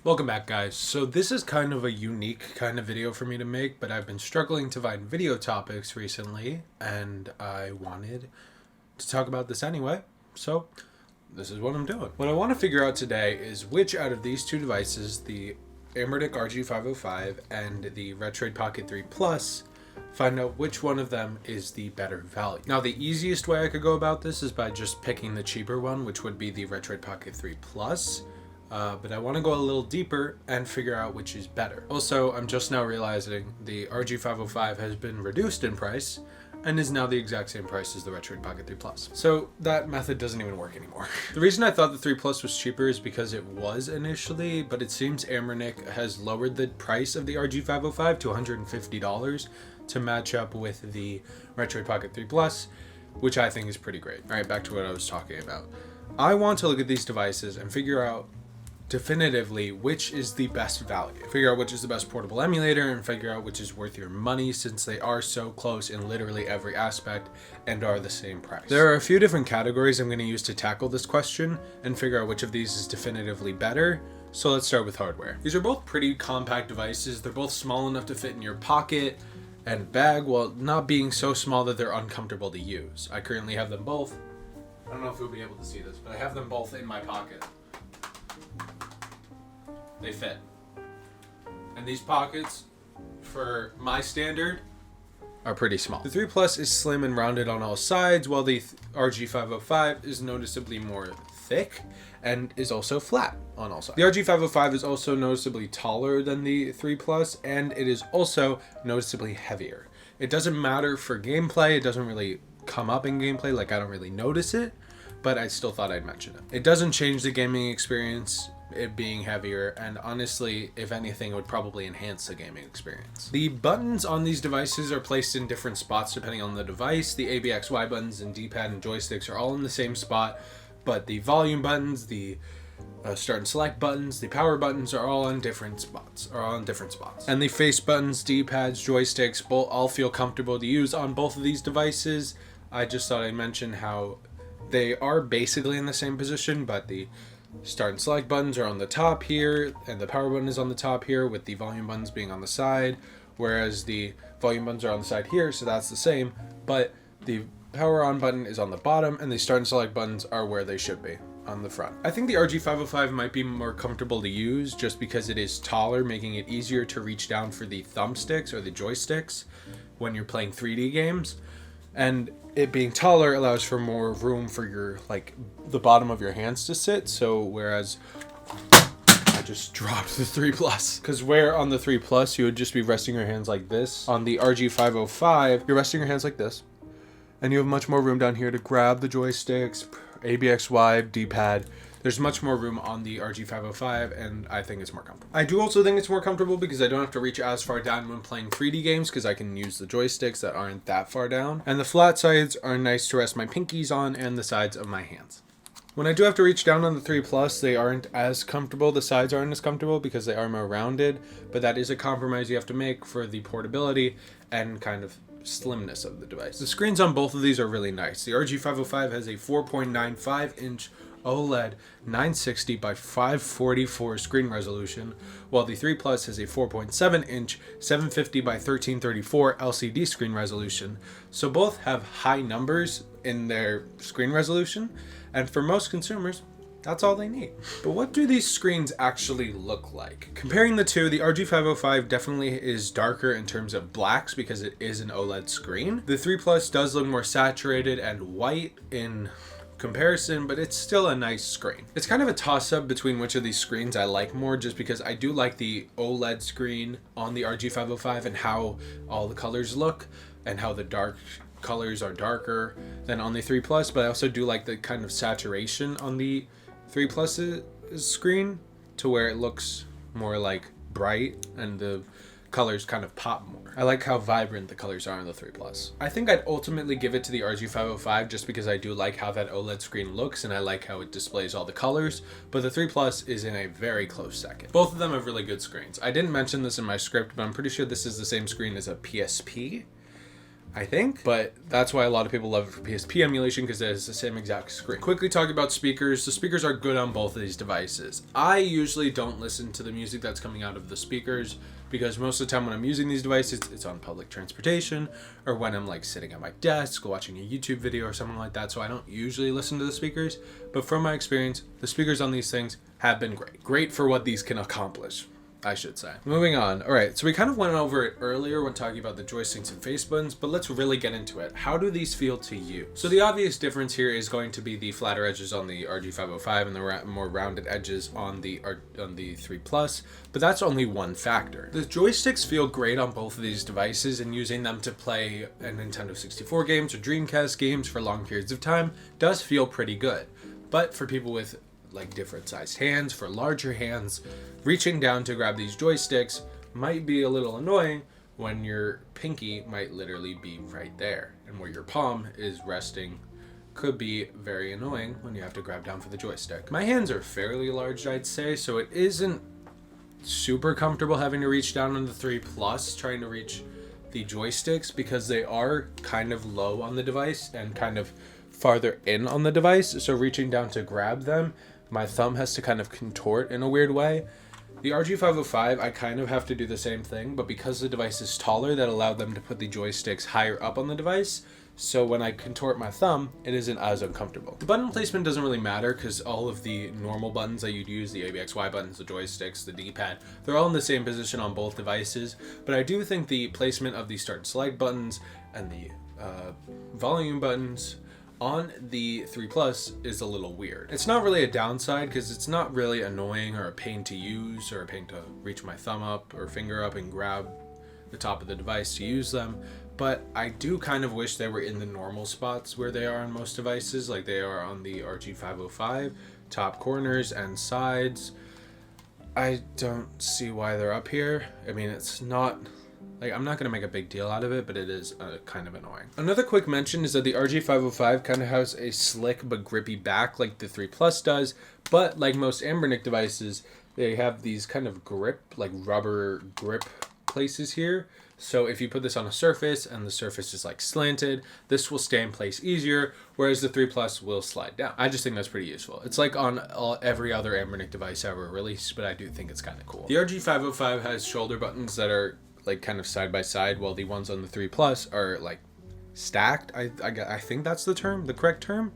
Welcome back, guys. So this is kind of a unique kind of video for me to make, but I've been struggling to find video topics recently, and I wanted to talk about this anyway, so this is what I'm doing. What I want to figure out today is which out of these two devices, the Anbernic RG505 and the Retroid Pocket 3 Plus, find out which one of them is the better value. Now, the easiest way I could go about this is by just picking the cheaper one, which would be the Retroid Pocket 3 Plus. But I want to go a little deeper and figure out which is better. Also, I'm just now realizing the RG505 has been reduced in price and is now the exact same price as the Retroid Pocket 3 Plus. So that method doesn't even work anymore. The reason I thought the 3 Plus was cheaper is because it was initially, but it seems Anbernic has lowered the price of the RG505 to $150 to match up with the Retroid Pocket 3 Plus, which I think is pretty great. All right, back to what I was talking about. I want to look at these devices and figure out definitively which is the best value. Figure out which is the best portable emulator and figure out which is worth your money, since they are so close in literally every aspect and are the same price. There are a few different categories I'm going to use to tackle this question and figure out which of these is definitively better. So let's start with hardware. These are both pretty compact devices. They're both small enough to fit in your pocket and bag while not being so small that they're uncomfortable to use. I currently have them both. I don't know if you'll be able to see this, but I have them both in my pocket. They fit. And these pockets, for my standard, are pretty small. The 3 Plus is slim and rounded on all sides, while the RG505 is noticeably more thick and is also flat on all sides. The RG505 is also noticeably taller than the 3 Plus, and it is also noticeably heavier. It doesn't matter for gameplay. It doesn't really come up in gameplay, like I don't really notice it, but I still thought I'd mention it. It doesn't change the gaming experience, it being heavier, and honestly, if anything, it would probably enhance the gaming experience. The buttons on these devices are placed in different spots depending on the device. The ABXY buttons and D-pad and joysticks are all in the same spot, but the volume buttons, the start and select buttons, the power buttons are all in different spots. And the face buttons, D-pads, joysticks, all feel comfortable to use on both of these devices. I just thought I'd mention how they are basically in the same position, but the start and select buttons are on the top here, and the power button is on the top here, with the volume buttons being on the side, whereas the volume buttons are on the side here, so that's the same, but the power on button is on the bottom, and the start and select buttons are where they should be, on the front. I think the RG505 might be more comfortable to use just because it is taller, making it easier to reach down for the thumbsticks or the joysticks when you're playing 3D games. And it being taller allows for more room for your, the bottom of your hands to sit. So whereas I just dropped the 3 Plus, because where on the 3 Plus you would just be resting your hands like this, on the RG505 you're resting your hands like this, and you have much more room down here to grab the joysticks, ABXY, D-pad. There's much more room on the RG505, and I think it's more comfortable. I do also think it's more comfortable because I don't have to reach as far down when playing 3D games, because I can use the joysticks that aren't that far down. And the flat sides are nice to rest my pinkies on, and the sides of my hands. When I do have to reach down on the 3 Plus, they aren't as comfortable. The sides aren't as comfortable because they are more rounded, but that is a compromise you have to make for the portability and kind of slimness of the device. The screens on both of these are really nice. The RG505 has a 4.95-inch OLED 960 by 544 screen resolution, while the 3 Plus has a 4.7-inch 750 by 1334 LCD screen resolution. So both have high numbers in their screen resolution, and for most consumers, that's all they need. But what do these screens actually look like? Comparing the two, the RG505 definitely is darker in terms of blacks because it is an OLED screen. The 3 Plus does look more saturated and white in comparison, but it's still a nice screen. It's kind of a toss-up between which of these screens I like more, just because I do like the OLED screen on the RG505 and how all the colors look and how the dark colors are darker than on the 3 Plus, but I also do like the kind of saturation on the 3 Plus screen to where it looks more like bright and the colors kind of pop more. I like how vibrant the colors are on the 3 Plus. I think I'd ultimately give it to the RG505 just because I do like how that OLED screen looks and I like how it displays all the colors, but the 3 Plus is in a very close second. Both of them have really good screens. I didn't mention this in my script, but I'm pretty sure this is the same screen as a PSP. I think, but that's why a lot of people love it for PSP emulation, because it has the same exact screen. Quickly talking about speakers, the speakers are good on both of these devices. I usually don't listen to the music that's coming out of the speakers, because most of the time when I'm using these devices, it's on public transportation, or when I'm like sitting at my desk watching a YouTube video or something like that, so I don't usually listen to the speakers. But from my experience, the speakers on these things have been great. Great for what these can accomplish, I should say. Moving on. All right, so we kind of went over it earlier when talking about the joysticks and face buttons, but let's really get into it. How do these feel to you? So the obvious difference here is going to be the flatter edges on the RG505 and the more rounded edges on the 3 Plus, but that's only one factor. The joysticks feel great on both of these devices, and using them to play a Nintendo 64 games or Dreamcast games for long periods of time does feel pretty good. But for people with like different sized hands, for larger hands, reaching down to grab these joysticks might be a little annoying when your pinky might literally be right there, and where your palm is resting could be very annoying when you have to grab down for the joystick. My hands are fairly large, I'd say, so it isn't super comfortable having to reach down on the 3 Plus trying to reach the joysticks, because they are kind of low on the device and kind of farther in on the device, so reaching down to grab them, my thumb has to kind of contort in a weird way. The RG505, I kind of have to do the same thing, but because the device is taller, that allowed them to put the joysticks higher up on the device, so when I contort my thumb, it isn't as uncomfortable. The button placement doesn't really matter, because all of the normal buttons that you'd use, the ABXY buttons, the joysticks, the D-pad, they're all in the same position on both devices, but I do think the placement of the start and slide buttons and the volume buttons on the 3 Plus is a little weird. It's not really a downside, because it's not really annoying or a pain to use or a pain to reach my thumb up or finger up and grab the top of the device to use them, but I do kind of wish they were in the normal spots where they are on most devices, like they are on the RG505, top corners and sides. I don't see why they're up here. I mean, it's not like, I'm not going to make a big deal out of it, but it is kind of annoying. Another quick mention is that the RG505 kind of has a slick but grippy back like the 3 Plus does, but like most Anbernic devices, they have these kind of grip, like rubber grip places here. So if you put this on a surface and the surface is like slanted, this will stay in place easier, whereas the 3 Plus will slide down. I just think that's pretty useful. It's like on every other Anbernic device ever released, but I do think it's kind of cool. The RG505 has shoulder buttons that are like kind of side by side, while the ones on the 3 Plus are like stacked. I think that's the correct term.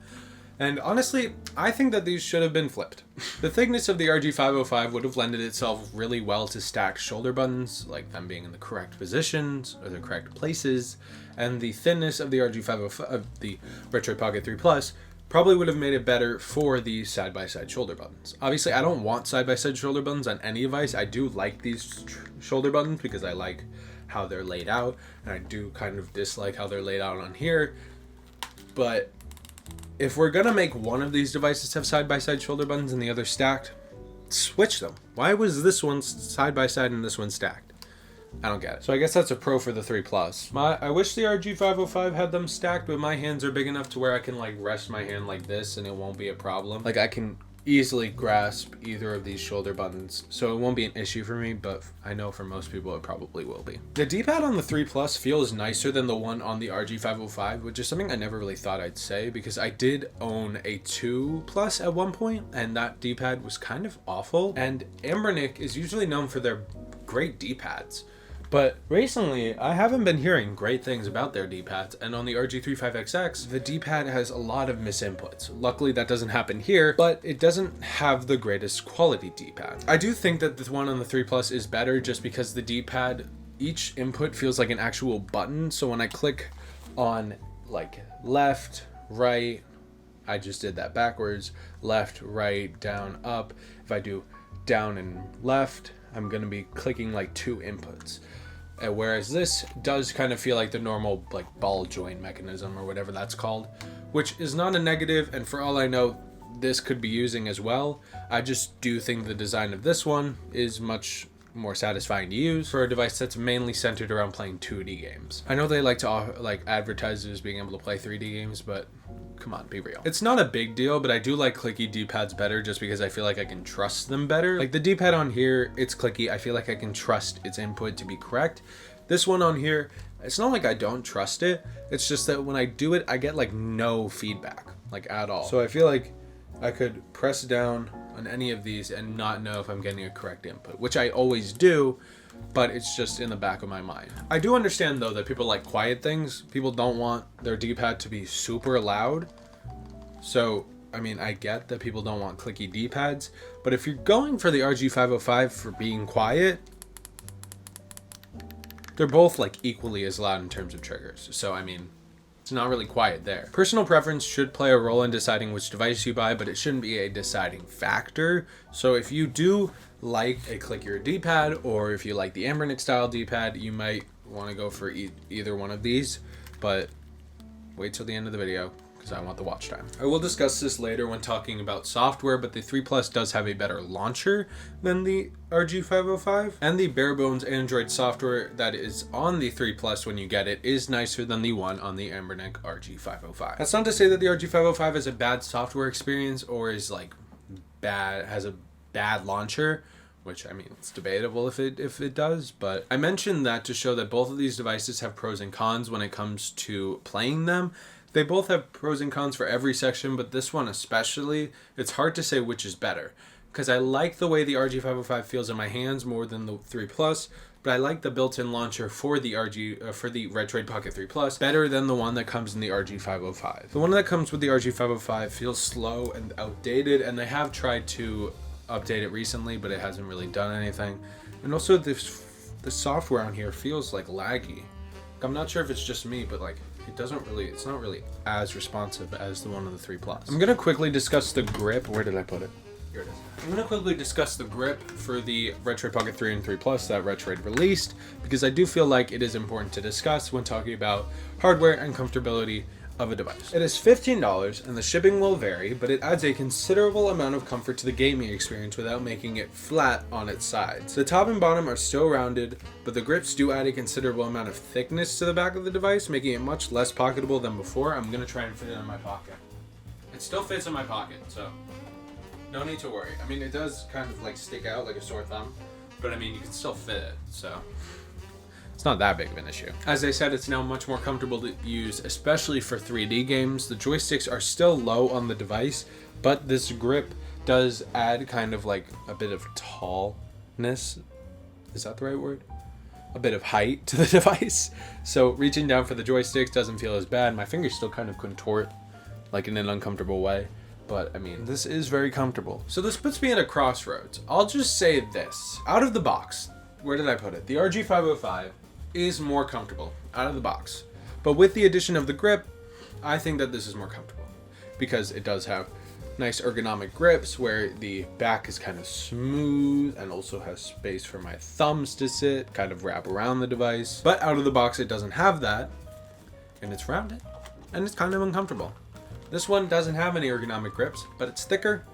And honestly, I think that these should have been flipped. The thickness of the RG505 would have lended itself really well to stacked shoulder buttons, like them being in the correct positions or the correct places. And the thinness of the RG505, the Retroid Pocket 3 Plus, probably would have made it better for the side-by-side shoulder buttons. Obviously, I don't want side-by-side shoulder buttons on any device. I do like these shoulder buttons because I like how they're laid out, and I do kind of dislike how they're laid out on here. But if we're gonna make one of these devices have side-by-side shoulder buttons and the other stacked, switch them. Why was this one side-by-side and this one stacked? I don't get it. So I guess that's a pro for the 3 Plus. I wish the RG505 had them stacked, but my hands are big enough to where I can like rest my hand like this and it won't be a problem. Like I can easily grasp either of these shoulder buttons, so it won't be an issue for me, but I know for most people it probably will be. The D-pad on the 3 Plus feels nicer than the one on the RG505, which is something I never really thought I'd say, because I did own a 2 Plus at one point, and that D-pad was kind of awful. And Anbernic is usually known for their great D-pads, but recently, I haven't been hearing great things about their D-pads, and on the RG35XX, the D-pad has a lot of misinputs. Luckily, that doesn't happen here, but it doesn't have the greatest quality D-pad. I do think that the one on the 3 Plus is better just because the D-pad, each input feels like an actual button, so when I click on like left, right, I just did that backwards, left, right, down, up. If I do down and left, I'm gonna be clicking like 2 inputs. Whereas this does kind of feel like the normal like ball joint mechanism or whatever that's called, which is not a negative, and for all I know, this could be using as well. I just do think the design of this one is much more satisfying to use for a device that's mainly centered around playing 2D games. I know they like to advertise it as being able to play 3D games, but come on, be real. It's not a big deal, but I do like clicky D-pads better just because I feel like I can trust them better. Like the D-pad on here, it's clicky. I feel like I can trust its input to be correct. This one on here, it's not like I don't trust it. It's just that when I do it, I get like no feedback, like at all. So I feel like I could press down on any of these and not know if I'm getting a correct input, which I always do, but it's just in the back of my mind. I do understand though that people like quiet things. People don't want their D-pad to be super loud. So, I mean, I get that people don't want clicky D-pads, but if you're going for the RG505 for being quiet, they're both like equally as loud in terms of triggers. So, I mean, it's not really quiet there. Personal preference should play a role in deciding which device you buy, but it shouldn't be a deciding factor. So if you do like a clickier D-pad, or if you like the Anbernic style D-pad, you might want to go for either one of these, but wait till the end of the video because I want the watch time. I will discuss this later when talking about software, but the 3 Plus does have a better launcher than the RG505, and the bare bones Android software that is on the 3 Plus when you get it is nicer than the one on the Anbernic RG505. That's not to say that the RG505 is a bad software experience or is like has a bad launcher, which I mean, it's debatable if it does, but I mentioned that to show that both of these devices have pros and cons when it comes to playing them. They both have pros and cons for every section, but this one especially, it's hard to say which is better, because I like the way the RG505 feels in my hands more than the 3 Plus, but I like the built-in launcher for the Retroid Pocket 3 Plus better than the one that comes in the RG505. The one that comes with the RG505 feels slow and outdated, and they have tried to update it recently, but it hasn't really done anything. And also the software on here feels like laggy. I'm not sure if it's just me, but like it's not really as responsive as the one on the 3 Plus. I'm gonna quickly discuss the grip. Where did I put it? Here it is. I'm gonna quickly discuss the grip for the Retroid Pocket 3 and 3 Plus that Retroid released, because I do feel like it is important to discuss when talking about hardware and comfortability of a device. It is $15 and the shipping will vary, but it adds a considerable amount of comfort to the gaming experience without making it flat on its sides. The top and bottom are still rounded, but the grips do add a considerable amount of thickness to the back of the device, making it much less pocketable than before. I'm gonna try and fit it in my pocket. It still fits in my pocket, so no need to worry. I mean, it does kind of like stick out like a sore thumb, but I mean, you can still fit it, so it's not that big of an issue. As I said, it's now much more comfortable to use, especially for 3D games. The joysticks are still low on the device, but this grip does add kind of like a bit of tallness. Is that the right word? A bit of height to the device. So reaching down for the joysticks doesn't feel as bad. My fingers still kind of contort like in an uncomfortable way, but I mean, this is very comfortable. So this puts me at a crossroads. I'll just say this. Out of the box, where did I put it? The RG505 is more comfortable out of the box, but with the addition of the grip, I think that this is more comfortable because it does have nice ergonomic grips where the back is kind of smooth and also has space for my thumbs to sit, kind of wrap around the device. But out of the box, it doesn't have that, and it's rounded and it's kind of uncomfortable. This one doesn't have any ergonomic grips, but it's thicker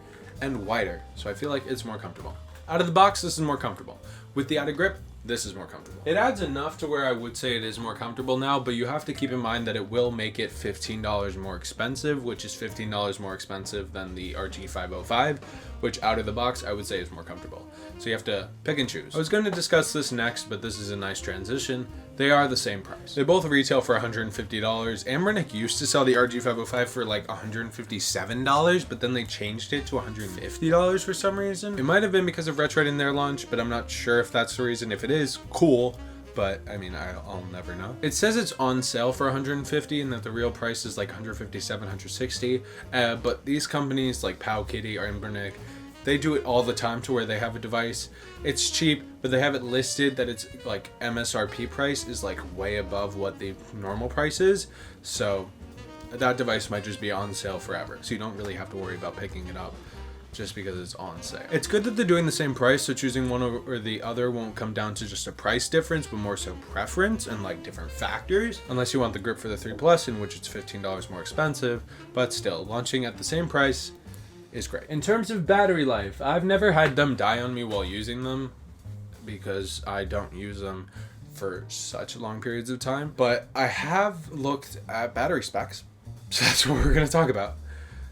and wider, so I feel like it's more comfortable. Out of the box, this is more comfortable. With the added grip, this is more comfortable. It adds enough to where I would say it is more comfortable now, but you have to keep in mind that it will make it $15 more expensive, which is $15 more expensive than the RG505, which out of the box I would say is more comfortable. So you have to pick and choose. I was going to discuss this next, but this is a nice transition. They are the same price. They both retail for $150. Anbernic used to sell the RG505 for like $157, but then they changed it to $150 for some reason. It might have been because of Retroid in their launch, but I'm not sure if that's the reason. If it is, cool. But I mean, I'll never know. It says it's on sale for $150 and that the real price is like $157, $160. But these companies like Powkitty or Anbernic, they do it all the time to where they have a device. It's cheap, but they have it listed that it's like MSRP price is like way above what the normal price is. So that device might just be on sale forever. So you don't really have to worry about picking it up just because it's on sale. It's good that they're doing the same price, so choosing one or the other won't come down to just a price difference, but more so preference and like different factors. Unless you want the grip for the 3 Plus, in which it's $15 more expensive, but still, launching at the same price is great. In terms of battery life, I've never had them die on me while using them because I don't use them for such long periods of time, but I have looked at battery specs, so that's what we're going to talk about.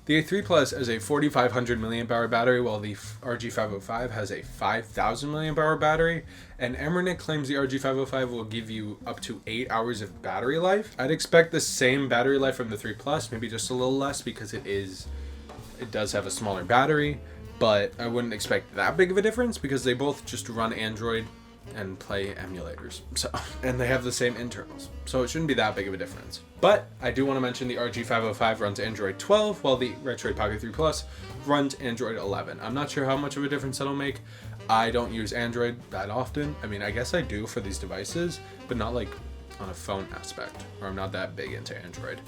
The A3 Plus has a 4,500 milliamp hour battery, while the RG505 has a 5,000 milliamp hour battery. And Embernic claims the RG505 will give you up to 8 hours of battery life. I'd expect the same battery life from the 3 Plus, maybe just a little less because it does have a smaller battery, but I wouldn't expect that big of a difference because they both just run Android and play emulators, and they have the same internals, so it shouldn't be that big of a difference. But I do want to mention the RG505 runs Android 12, while the Retroid Pocket 3 Plus runs Android 11. I'm not sure how much of a difference that'll make. I don't use Android that often. I mean, I guess I do for these devices, but not like on a phone aspect, or I'm not that big into Android.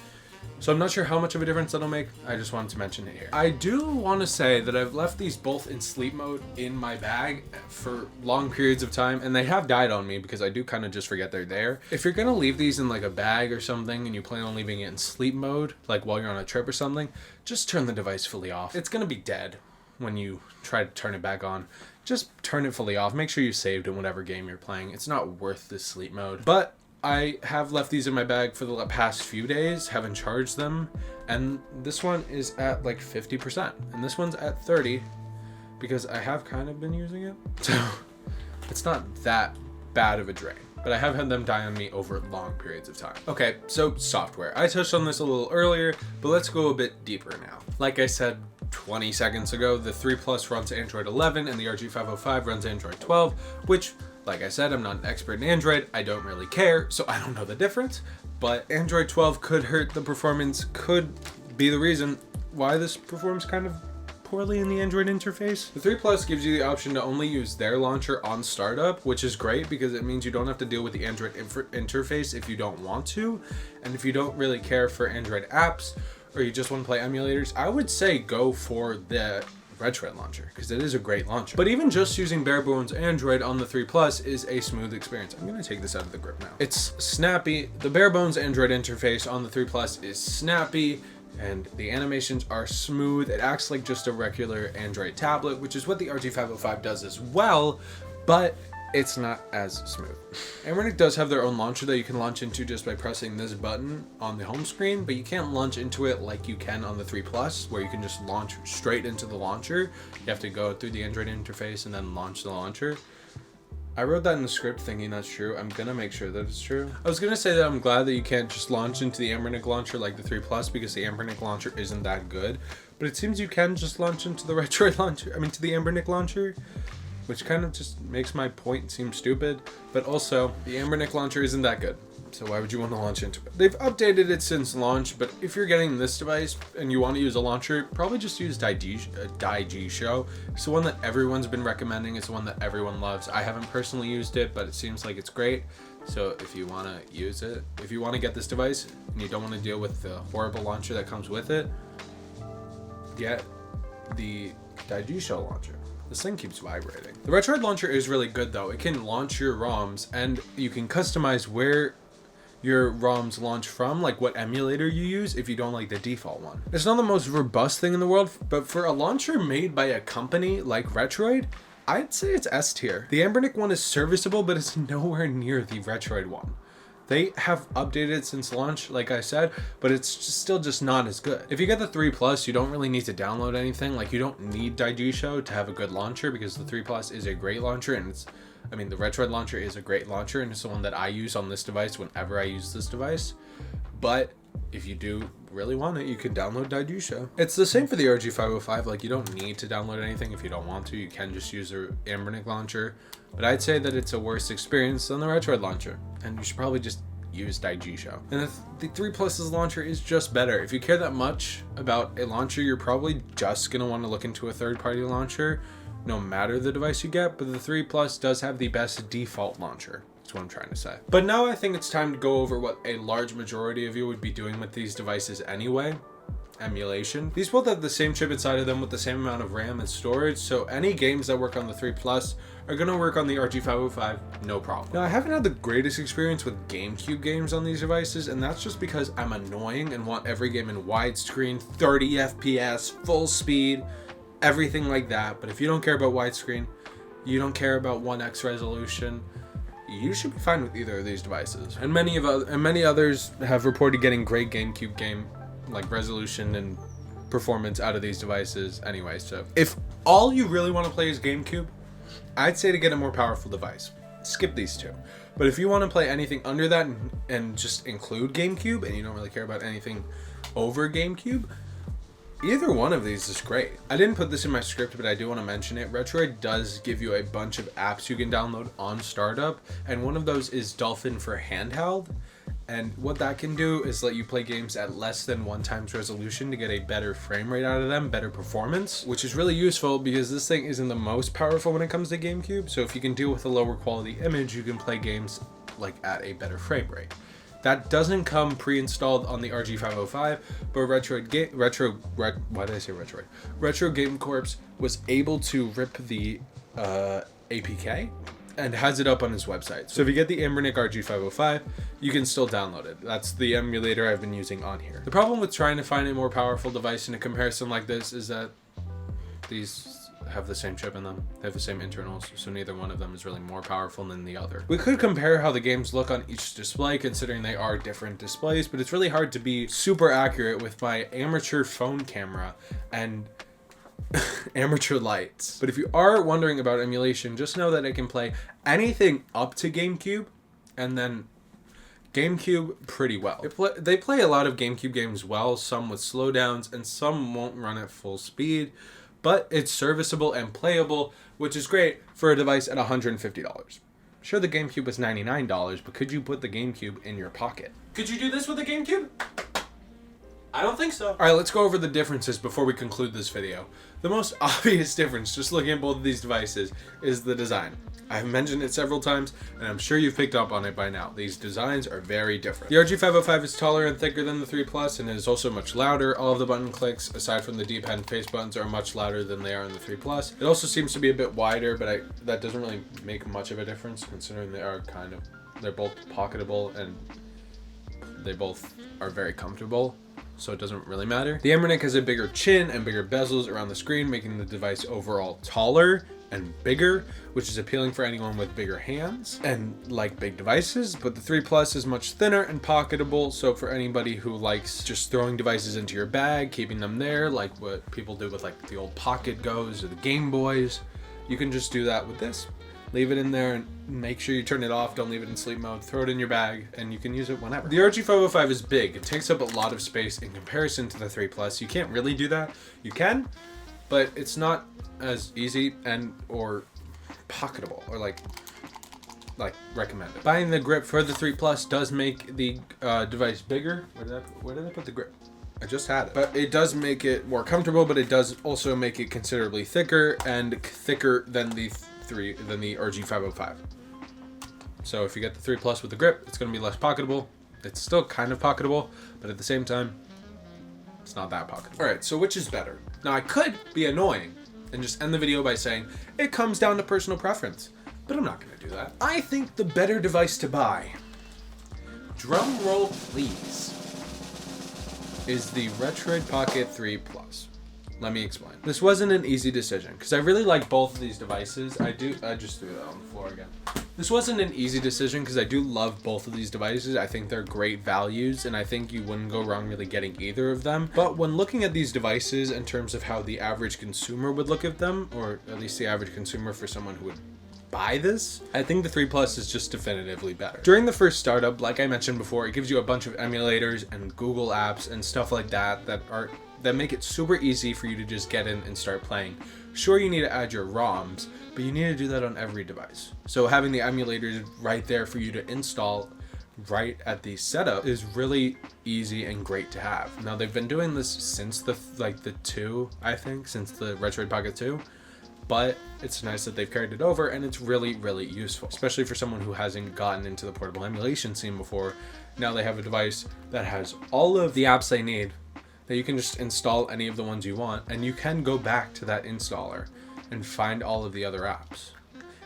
So I'm not sure how much of a difference that'll make. I just wanted to mention it here. I do want to say that I've left these both in sleep mode in my bag for long periods of time, and they have died on me because I do kind of just forget they're there. If you're going to leave these in like a bag or something and you plan on leaving it in sleep mode, like while you're on a trip or something, just turn the device fully off. It's going to be dead when you try to turn it back on. Just turn it fully off. Make sure you saved in whatever game you're playing. It's not worth the sleep mode. But I have left these in my bag for the past few days, haven't charged them, and this one is at like 50%, and this one's at 30 because I have kind of been using it, so it's not that bad of a drain, but I have had them die on me over long periods of time. Okay, so software. I touched on this a little earlier, but let's go a bit deeper now. Like I said 20 seconds ago, the 3 Plus runs Android 11 and the RG505 runs Android 12, which, like I said, I'm not an expert in Android. I don't really care, so I don't know the difference. But Android 12 could hurt the performance, could be the reason why this performs kind of poorly in the Android interface. The 3 Plus gives you the option to only use their launcher on startup, which is great because it means you don't have to deal with the Android interface if you don't want to. And if you don't really care for Android apps or you just want to play emulators, I would say go for the Retroid launcher because it is a great launcher. But even just using bare bones Android on the 3 Plus is a smooth experience. I'm going to take this out of the grip now. It's snappy. The bare bones Android interface on the 3 Plus is snappy and the animations are smooth. It acts like just a regular Android tablet, which is what the RG505 does as well, but it's not as smooth. Anbernic does have their own launcher that you can launch into just by pressing this button on the home screen, but you can't launch into it like you can on the 3 Plus, where you can just launch straight into the launcher. You have to go through the Android interface and then launch the launcher. I wrote that in the script thinking that's true. I'm gonna make sure that it's true. I was gonna say that I'm glad that you can't just launch into the Anbernic launcher like the 3 Plus because the Anbernic launcher isn't that good, but it seems you can just launch into the Retroid launcher, to the Anbernic launcher, which kind of just makes my point seem stupid, but also the Anbernic launcher isn't that good, so why would you want to launch into it? They've updated it since launch, but if you're getting this device and you want to use a launcher, probably just use Daijisho. It's the one that everyone's been recommending. It's the one that everyone loves. I haven't personally used it, but it seems like it's great. So if you want to use it, if you want to get this device and you don't want to deal with the horrible launcher that comes with it, get the Daijisho launcher. This thing keeps vibrating. The Retroid launcher is really good though. It can launch your ROMs and you can customize where your ROMs launch from, like what emulator you use if you don't like the default one. It's not the most robust thing in the world, but for a launcher made by a company like Retroid, I'd say it's S tier. The Anbernic one is serviceable, but it's nowhere near the Retroid one. They have updated it since launch, like I said, but it's still just not as good. If you get the 3 Plus, you don't really need to download anything. Like, you don't need Daijisho to have a good launcher because the 3 Plus is a great launcher, and the Retroid launcher is a great launcher, and it's the one that I use on this device whenever I use this device. But if you do really want it, you can download Daijisho. It's the same for the RG505. Like, you don't need to download anything if you don't want to. You can just use the Anbernic launcher. But I'd say that it's a worse experience than the Retroid launcher, and you should probably just use Daijisho. And the 3 Plus's launcher is just better. If you care that much about a launcher, you're probably just gonna want to look into a third-party launcher, no matter the device you get. But the 3 Plus does have the best default launcher. That's what I'm trying to say. But now I think it's time to go over what a large majority of you would be doing with these devices anyway. Emulation. These both have the same chip inside of them with the same amount of RAM and storage, so any games that work on the 3 Plus are going to work on the RG505, no problem. Now, I haven't had the greatest experience with GameCube games on these devices, and that's just because I'm annoying and want every game in widescreen, 30 FPS, full speed, everything like that. But if you don't care about widescreen, you don't care about 1x resolution, you should be fine with either of these devices. And many others have reported getting great GameCube game like resolution and performance out of these devices anyway. So if all you really want to play is GameCube, I'd say to get a more powerful device. Skip these two. But if you want to play anything under that and just include GameCube, and you don't really care about anything over GameCube, either one of these is great. I didn't put this in my script, but I do want to mention it. Retroid does give you a bunch of apps you can download on startup, and one of those is Dolphin for Handheld. And what that can do is let you play games at less than 1x resolution to get a better frame rate out of them, better performance, which is really useful because this thing isn't the most powerful when it comes to GameCube. So if you can deal with a lower quality image, you can play games like at a better frame rate. That doesn't come pre-installed on the RG505, but Retro Game Corps was able to rip the APK and has it up on his website. So if you get the Anbernic RG505, you can still download it. That's the emulator I've been using on here. The problem with trying to find a more powerful device in a comparison like this is that these have the same chip in them. They have the same internals, so neither one of them is really more powerful than the other. We could compare how the games look on each display, considering they are different displays, but it's really hard to be super accurate with my amateur phone camera and amateur lights. But if you are wondering about emulation, just know that it can play anything up to GameCube, and then GameCube pretty well. They play a lot of GameCube games well, some with slowdowns, and some won't run at full speed, but it's serviceable and playable, which is great for a device at $150. Sure, the GameCube was $99, but could you put the GameCube in your pocket? Could you do this with the GameCube? I don't think so. All right, let's go over the differences before we conclude this video. The most obvious difference, just looking at both of these devices, is the design. I've mentioned it several times, and I'm sure you've picked up on it by now. These designs are very different. The RG505 is taller and thicker than the 3 Plus, and is also much louder. All of the button clicks, aside from the D-pad and face buttons, are much louder than they are in the 3 Plus. It also seems to be a bit wider, but that doesn't really make much of a difference, considering they're both pocketable, and they both are very comfortable, so it doesn't really matter. The Anbernic has a bigger chin and bigger bezels around the screen, making the device overall taller and bigger, which is appealing for anyone with bigger hands and like big devices. But the 3 Plus is much thinner and pocketable, so for anybody who likes just throwing devices into your bag, keeping them there, like what people do with like the old Pocket Goes or the Game Boys, you can just do that with this. Leave it in there and make sure you turn it off. Don't leave it in sleep mode. Throw it in your bag and you can use it whenever. The RG505 is big. It takes up a lot of space in comparison to the 3 Plus. You can't really do that. You can, but it's not as easy and or pocketable or like recommended. Buying the grip for the 3 Plus does make the device bigger. Where did I put the grip? I just had it. But it does make it more comfortable, but it does also make it considerably thicker and thicker than the RG505. So if you get the 3 Plus with the grip, it's going to be less pocketable. It's still kind of pocketable, but at the same time, it's not that pocketable. All right, so which is better? Now I could be annoying and just end the video by saying it comes down to personal preference, but I'm not going to do that. I think the better device to buy, drum roll please, is the Retroid Pocket 3 Plus. Let me explain. This wasn't an easy decision because I really like both of these devices. I just threw that on the floor again. This wasn't an easy decision because I do love both of these devices. I think they're great values and I think you wouldn't go wrong really getting either of them. But when looking at these devices in terms of how the average consumer would look at them, or at least the average consumer for someone who would buy this, I think the 3 Plus is just definitively better. During the first startup, like I mentioned before, it gives you a bunch of emulators and Google apps and stuff like that that make it super easy for you to just get in and start playing. Sure, you need to add your ROMs, but you need to do that on every device. So having the emulators right there for you to install right at the setup is really easy and great to have. Now they've been doing this since the 2, I think, since the Retroid Pocket 2. But it's nice that they've carried it over, and it's really, really useful, especially for someone who hasn't gotten into the portable emulation scene before. Now they have a device that has all of the apps they need, that you can just install any of the ones you want, and you can go back to that installer and find all of the other apps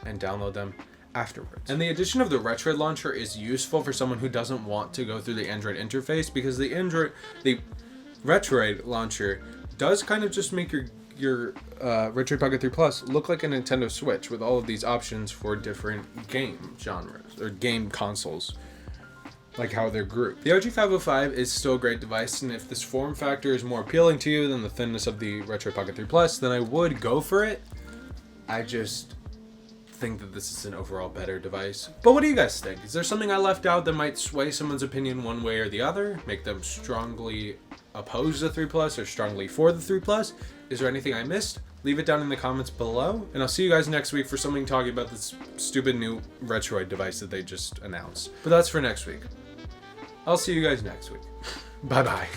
and download them afterwards. And the addition of the Retroid launcher is useful for someone who doesn't want to go through the Android interface, because the Retroid launcher does kind of just make your Retroid Pocket 3 Plus look like a Nintendo Switch with all of these options for different game genres or game consoles. like how they're grouped. The RG505 is still a great device, and if this form factor is more appealing to you than the thinness of the Retroid Pocket 3 Plus, then I would go for it. I just think that this is an overall better device. But what do you guys think? Is there something I left out that might sway someone's opinion one way or the other? Make them strongly oppose the 3 Plus or strongly for the 3 Plus? Is there anything I missed? Leave it down in the comments below. And I'll see you guys next week for something talking about this stupid new Retroid device that they just announced. But that's for next week. I'll see you guys next week. Bye-bye.